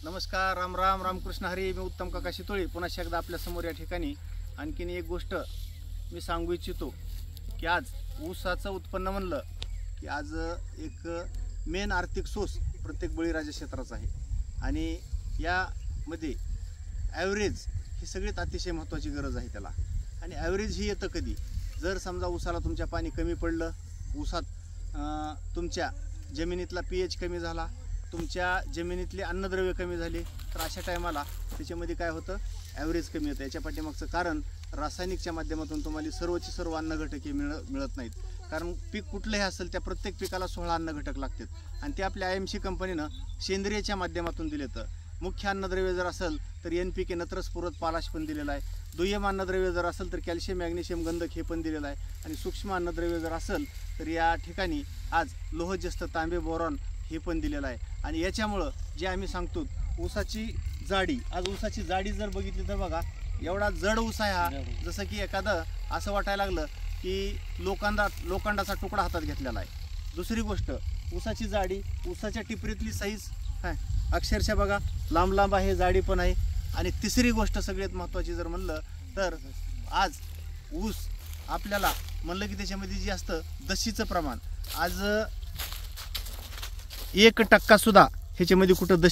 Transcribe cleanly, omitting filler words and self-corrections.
नमस्कार, राम राम, रामकृष्ण हरी. मी उत्तम काका शितोळे पुन्हा एकदा आपल्या समोर या ठिकाणी आणखीन एक गोष्ट मी सांगू इच्छितो की आज ऊसाचं उत्पन्न म्हणलं की आज एक मेन आर्थिक सोर्स प्रत्येक बळीराजा क्षेत्राचा आहे आणि यामध्ये ॲव्हरेज ही सगळ्यात अतिशय महत्त्वाची गरज आहे त्याला. आणि ॲव्हरेज ही येतं कधी, जर समजा ऊसाला तुमच्या पाणी कमी पडलं, ऊसात तुमच्या जमिनीतला pH कमी झाला, तुमच्या जमिनीतले अन्नद्रव्य कमी झाले, तर अशा टायमाला त्याच्यामध्ये काय होतं, ॲव्हरेज कमी येतं. याच्या पाठीमागचं कारण रासायनिकच्या माध्यमातून तुम्हाला सर्वची सर्व अन्नघटके मिळत नाहीत. कारण पीक कुठलंही असेल त्या प्रत्येक पिकाला 16 अन्नघटक लागतात आणि ते आपल्या IMC कंपनीनं सेंद्रियच्या माध्यमातून दिले. तर मुख्य अन्नद्रव्य जर असेल तर NPK नत्र स्फुरद पालाश पण दिलेला आहे. दुय्यम अन्नद्रव्य जर असेल तर कॅल्शियम मॅग्नेशियम गंधक हे पण दिलेलं आहे. आणि सूक्ष्म अन्नद्रव्य जर असेल तर या ठिकाणी आज लोहजस्त तांबे बोरॉन हे पण दिलेलं आहे. आणि याच्यामुळं जे आम्ही सांगतो ऊसाची जाडी, आज ऊसाची जाडी जर बघितली तर बघा एवढा जड ऊस आहे हा, जसं की एखादं असं वाटायला लागलं की लोखंडाचा तुकडा हातात घेतलेला आहे. दुसरी गोष्ट ऊसाची जाडी, ऊसाच्या टिपरीतली साईज अक्षरशः बघा लांब लांब आहे, जाडी पण आहे. आणि तिसरी गोष्ट सगळ्यात महत्त्वाची जर म्हणलं तर आज ऊस आपल्याला म्हणलं की त्याच्यामध्ये जे असतं दशीचं प्रमाण, आज 1% सुद्धा ह्याच्यामध्ये कुठं दशी